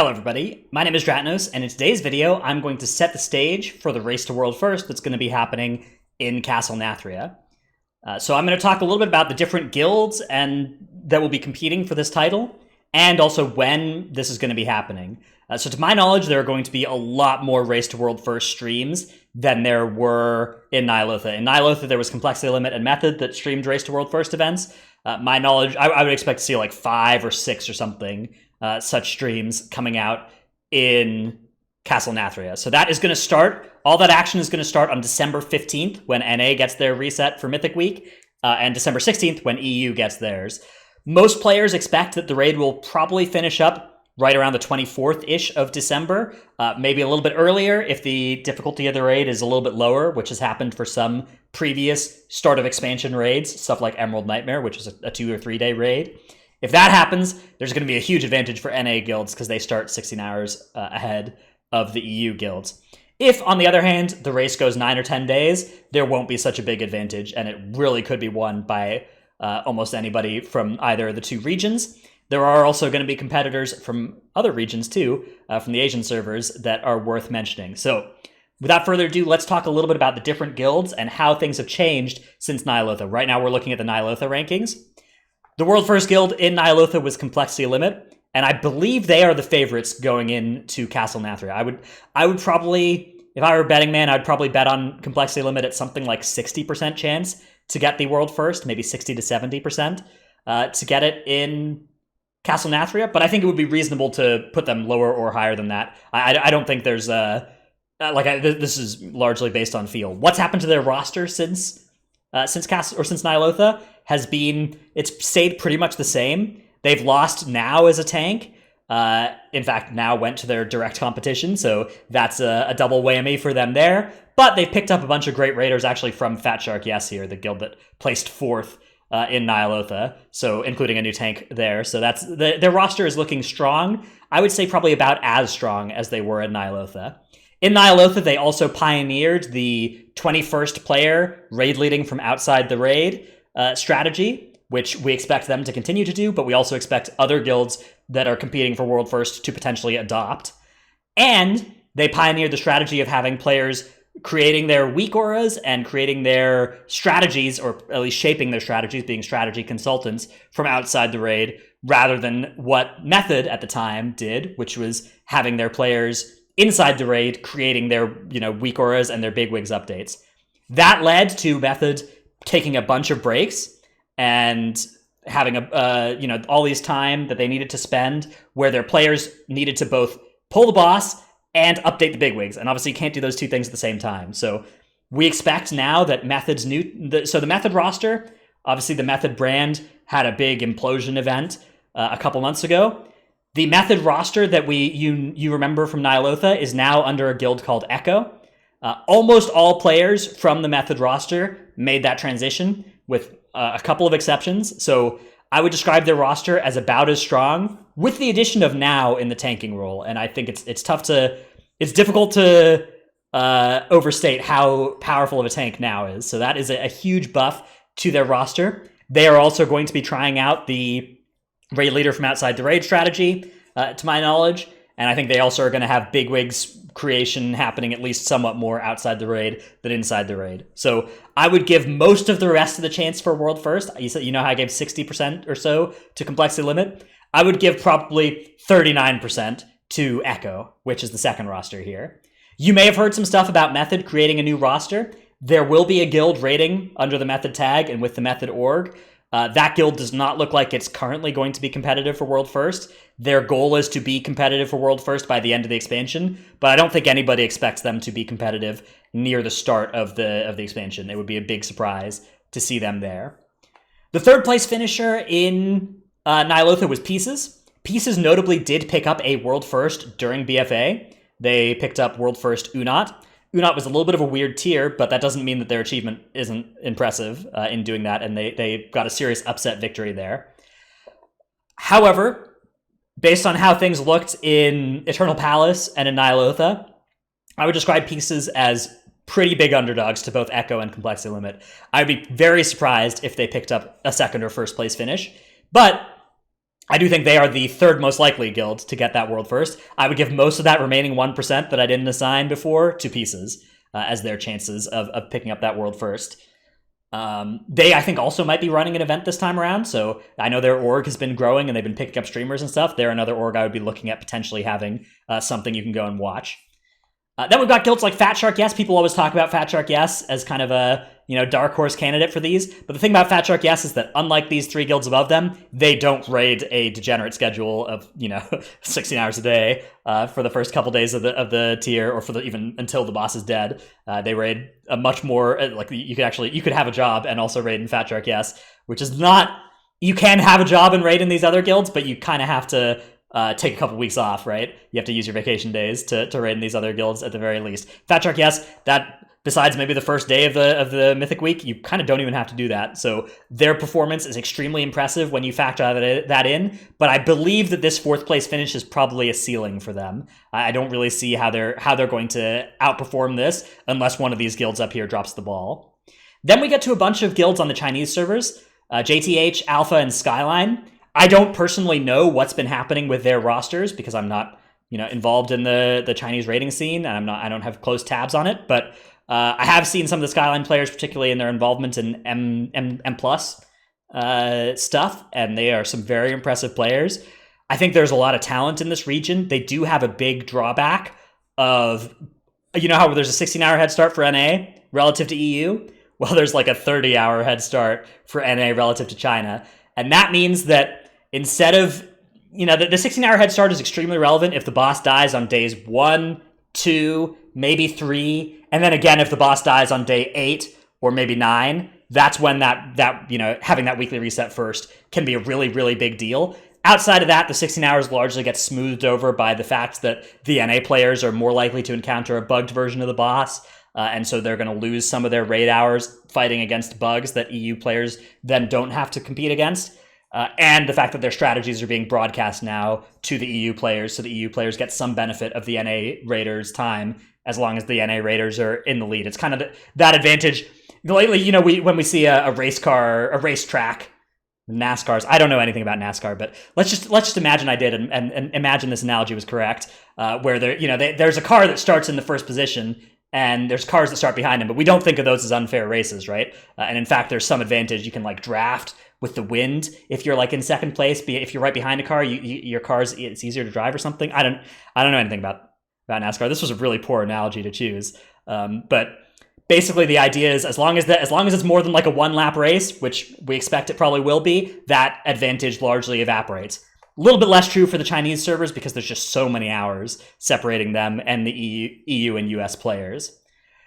Hello everybody, my name is Dratnos, and in today's video I'm going to set the stage for the Race to World First that's going to be happening in Castle Nathria. So I'm going to talk a little bit about the different guilds and that will be competing for this title, and also when this is going to be happening. So to my knowledge, there are going to be a lot more Race to World First streams than there were in Ny'alotha. In Ny'alotha, there was Complexity Limit and Method that streamed Race to World First events. My knowledge, I would expect to see like 5 or 6 or something such streams coming out in Castle Nathria. So that is going to start, all that action is going to start on December 15th when NA gets their reset for Mythic Week, and December 16th when EU gets theirs. Most players expect that the raid will probably finish up right around the 24th-ish of December, maybe a little bit earlier if the difficulty of the raid is a little bit lower, which has happened for some previous start of expansion raids, stuff like Emerald Nightmare, which is a 2 or 3 day raid. If that happens, there's going to be a huge advantage for NA guilds because they start 16 hours ahead of the EU guilds. If, on the other hand, the race goes 9 or 10 days, there won't be such a big advantage, and it really could be won by almost anybody from either of the two regions. There are also going to be competitors from other regions too, from the Asian servers, that are worth mentioning. So, without further ado, let's talk a little bit about the different guilds and how things have changed since Ny'alotha. Right now we're looking at the Ny'alotha rankings. The World First Guild in Ny'alotha was Complexity Limit, and I believe they are the favorites going into Castle Nathria. I would probably, if I were a betting man, I'd probably bet on Complexity Limit at something like 60% chance to get the World First, maybe 60 to 70% to get it in Castle Nathria, but I think it would be reasonable to put them lower or higher than that. I don't think there's this is largely based on feel. What's happened to their roster since Ny'alotha has been, it's stayed pretty much the same. They've lost Now as a tank. In fact, Now went to their direct competition, so that's a double whammy for them there. But they've picked up a bunch of great raiders actually from Fat Shark Yes here, the guild that placed 4th in Ny'alotha, so including a new tank there. So that's their roster is looking strong. I would say probably about as strong as they were in Ny'alotha. In Ny'alotha, they also pioneered the 21st player raid leading from outside the raid strategy, which we expect them to continue to do, but we also expect other guilds that are competing for World First to potentially adopt. And they pioneered the strategy of having players creating their weak auras and creating their strategies, or at least shaping their strategies, being strategy consultants from outside the raid, rather than what Method at the time did, which was having their players inside the raid creating their weak auras and their bigwigs updates. That led to Method taking a bunch of breaks and having all these time that they needed to spend where their players needed to both pull the boss and update the bigwigs, and obviously you can't do those two things at the same time. So we expect now that Method's the Method roster, obviously the Method brand had a big implosion event a couple months ago. The Method roster that you remember from Ny'alotha is now under a guild called Echo. Almost all players from the Method roster made that transition, with a couple of exceptions. So I would describe their roster as about as strong, with the addition of Now in the tanking role. And I think it's difficult to overstate how powerful of a tank Now is. So that is a huge buff to their roster. They are also going to be trying out the raid leader from outside the raid strategy, to my knowledge. And I think they also are going to have bigwigs creation happening at least somewhat more outside the raid than inside the raid. So I would give most of the rest of the chance for World First. You know how I gave 60% or so to Complexity Limit? I would give probably 39% to Echo, which is the second roster here. You may have heard some stuff about Method creating a new roster. There will be a guild raiding under the Method tag and with the Method org. That guild does not look like it's currently going to be competitive for World First. Their goal is to be competitive for World First by the end of the expansion, but I don't think anybody expects them to be competitive near the start of the expansion. It would be a big surprise to see them there. The third place finisher in Ny'alotha was Pieces. Pieces notably did pick up a World First during BFA. They picked up World First Unot. Unot was a little bit of a weird tier, but that doesn't mean that their achievement isn't impressive in doing that, and they got a serious upset victory there. However, based on how things looked in Eternal Palace and in Ny'alotha, I would describe Pieces as pretty big underdogs to both Echo and Complexity Limit. I would be very surprised if they picked up a second or first place finish, but I do think they are the third most likely guild to get that world first. I would give most of that remaining 1% that I didn't assign before to pieces as their chances of picking up that world first. They, I think, also might be running an event this time around. So I know their org has been growing and they've been picking up streamers and stuff. They're another org I would be looking at potentially having something you can go and watch. Then we've got guilds like Fat Shark Yes. People always talk about Fat Shark Yes as kind of a dark horse candidate for these. But the thing about Fat Shark Yes is that unlike these 3 guilds above them, they don't raid a degenerate schedule of 16 hours a day for the first couple days of the tier, or for even until the boss is dead. They raid a much more you could have a job and also raid in Fat Shark Yes, which is not. You can have a job and raid in these other guilds, but you kind of have to take a couple weeks off, right? You have to use your vacation days to raid in these other guilds at the very least. Fat Shark, yes, that besides maybe the first day of the Mythic Week, you kind of don't even have to do that. So their performance is extremely impressive when you factor that in. But I believe that this 4th place finish is probably a ceiling for them. I don't really see how they're going to outperform this unless one of these guilds up here drops the ball. Then we get to a bunch of guilds on the Chinese servers, JTH, Alpha, and Skyline. I don't personally know what's been happening with their rosters because I'm not, involved in the Chinese rating scene, and I don't have close tabs on it. But I have seen some of the Skyline players, particularly in their involvement in M plus stuff, and they are some very impressive players. I think there's a lot of talent in this region. They do have a big drawback of, how there's a 16-hour head start for NA relative to EU. Well, there's like a 30-hour head start for NA relative to China. And that means that instead of, the 16-hour head start is extremely relevant if the boss dies on days 1, 2, maybe 3, and then again if the boss dies on day 8 or maybe 9. That's when that having that weekly reset first can be a really, really big deal. Outside of that, the 16 hours largely gets smoothed over by the fact that the NA players are more likely to encounter a bugged version of the boss. And so they're going to lose some of their raid hours fighting against bugs that EU players then don't have to compete against. And the fact that their strategies are being broadcast now to the EU players, so the EU players get some benefit of the NA raiders' time as long as the NA raiders are in the lead. It's kind of that advantage. Lately, when we see a race track, NASCARs. I don't know anything about NASCAR, but let's just imagine I did and imagine this analogy was correct, where there's a car that starts in the first position. And there's cars that start behind him, but we don't think of those as unfair races, right? And in fact, there's some advantage. You can draft with the wind if you're in second place. If you're right behind a car, your car's it's easier to drive or something. I don't know anything about NASCAR. This was a really poor analogy to choose, but basically the idea is as long as it's more than a 1-lap race, which we expect it probably will be, that advantage largely evaporates. A little bit less true for the Chinese servers because there's just so many hours separating them and the EU and US players.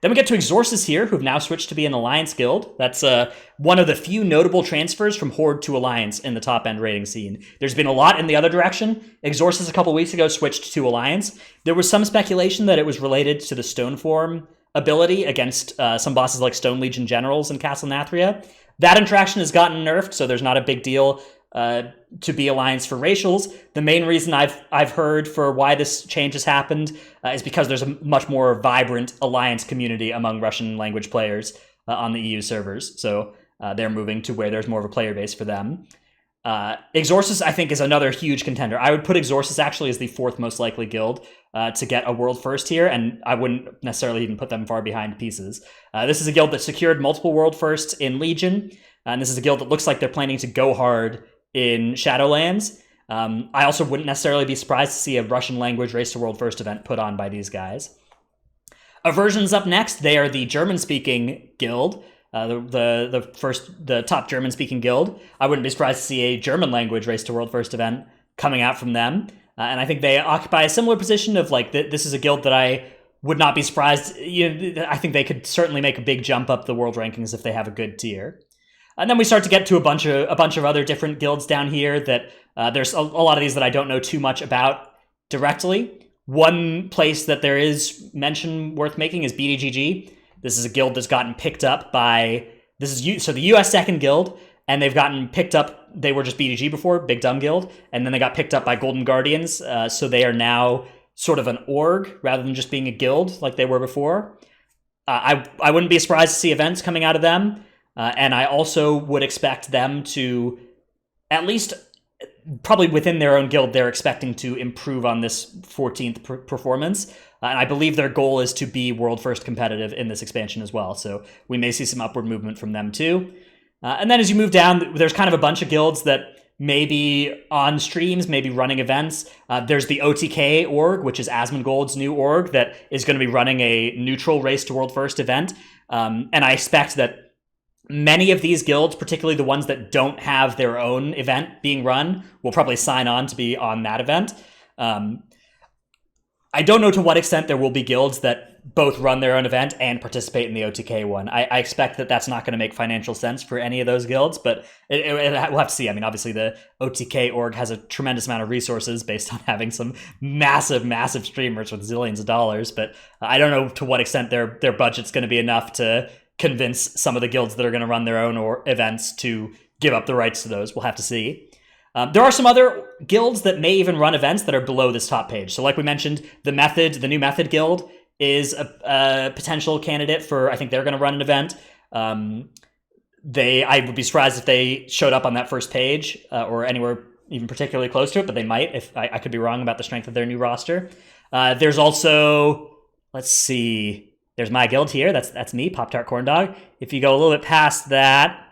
Then we get to Exorsus here, who've now switched to be an Alliance guild. That's one of the few notable transfers from Horde to Alliance in the top-end rating scene. There's been a lot in the other direction. Exorsus a couple weeks ago switched to Alliance. There was some speculation that it was related to the Stoneform ability against some bosses like Stone Legion Generals in Castle Nathria. That interaction has gotten nerfed, so there's not a big deal to be Alliance for racials. The main reason I've heard for why this change has happened is because there's a much more vibrant Alliance community among Russian language players on the EU servers. So they're moving to where there's more of a player base for them. Exorsus, I think, is another huge contender. I would put Exorsus actually as the 4th most likely guild to get a world first here, and I wouldn't necessarily even put them far behind pieces. This is a guild that secured multiple world firsts in Legion, and this is a guild that looks like they're planning to go hard in Shadowlands. I also wouldn't necessarily be surprised to see a Russian language Race to World First event put on by these guys. Aversion's up next. They are the German-speaking guild, the top German-speaking guild. I wouldn't be surprised to see a German language Race to World First event coming out from them. And I think they occupy a similar position of this is a guild that I would not be surprised. I think they could certainly make a big jump up the world rankings if they have a good tier. And then we start to get to a bunch of other different guilds down here that there's a lot of these that I don't know too much about directly. One place that there is mention worth making is BDGG. This is a guild that's gotten picked up by the US second guild, and they've gotten picked up. They were just BDG before, Big Dumb Guild, and then they got picked up by Golden Guardians. So they are now sort of an org rather than just being a guild like they were before. I wouldn't be surprised to see events coming out of them. And I also would expect them to at least probably within their own guild, they're expecting to improve on this 14th performance. And I believe their goal is to be world first competitive in this expansion as well. So we may see some upward movement from them too. And then as you move down, there's kind of a bunch of guilds that may be on streams, maybe running events. There's the OTK org, which is Asmongold's new org that is going to be running a neutral race to world first event. And I expect that many of these guilds, particularly the ones that don't have their own event being run, will probably sign on to be on that event. I don't know to what extent there will be guilds that both run their own event and participate in the OTK one. I expect that that's not going to make financial sense for any of those guilds, but we'll have to see. I mean, obviously the OTK org has a tremendous amount of resources based on having some massive streamers with zillions of dollars, but I don't know to what extent their budget's going to be enough to convince some of the guilds that are going to run their own events to give up the rights to those. We'll have to see. There are some other guilds that may even run events that are below this top page. So like we mentioned, the New Method Guild is a potential candidate for, I think they're going to run an event. I would be surprised if they showed up on that first page or anywhere even particularly close to it, but they might. If I could be wrong about the strength of their new roster. There's also, let's see, there's my guild here. That's me, Pop-Tart Corn Dog. If you go a little bit past that,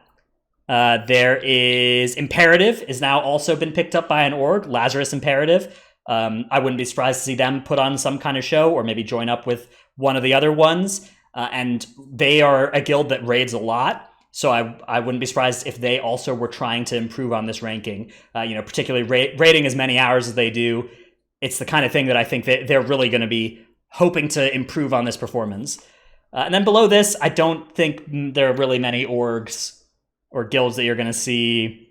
there is Imperative is now also been picked up by an org, Lazarus Imperative. I wouldn't be surprised to see them put on some kind of show or maybe join up with one of the other ones. And they are a guild that raids a lot. So I wouldn't be surprised if they also were trying to improve on this ranking, particularly raiding as many hours as they do. It's the kind of thing that I think that they're really going to be hoping to improve on this performance. And then below this, I don't think there are really many orgs or guilds that you're going to see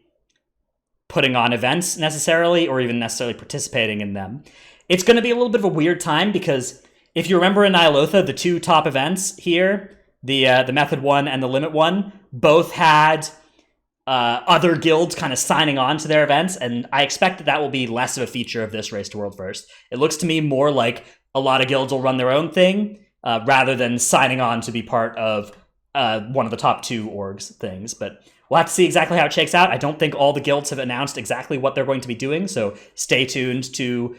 putting on events necessarily, or even necessarily participating in them. It's going to be a little bit of a weird time because if you remember in Nyalotha, the two top events here, the Method 1 and the Limit 1, both had other guilds kind of signing on to their events, and I expect that will be less of a feature of this Race to World First. It looks to me more like a lot of guilds will run their own thing rather than signing on to be part of one of the top two orgs things, but we'll have to see exactly how it shakes out. I don't think all the guilds have announced exactly what they're going to be doing, so stay tuned to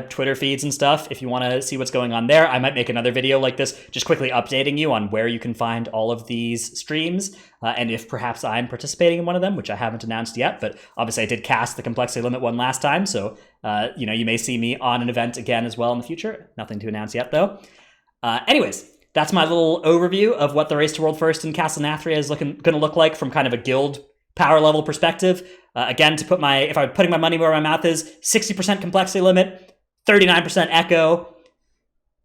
Twitter feeds and stuff if you want to see what's going on there. I might make another video like this, just quickly updating you on where you can find all of these streams, and if perhaps I'm participating in one of them, which I haven't announced yet, but obviously I did cast the Complexity Limit one last time, so you may see me on an event again as well in the future. Nothing to announce yet, though. Anyways, that's my little overview of what the Race to World First in Castle Nathria is going to look like from kind of a guild power level perspective. Again, if I'm putting my money where my mouth is, 60% complexity limit, 39% echo,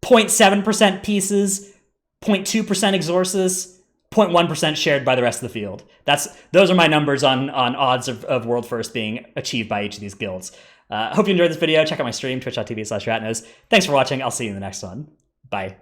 0.7% pieces, 0.2% exorcis, 0.1% shared by the rest of the field. Those are my numbers on odds of World First being achieved by each of these guilds. Hope you enjoyed this video. Check out my stream, twitch.tv/ratnos. Thanks for watching. I'll see you in the next one. Bye.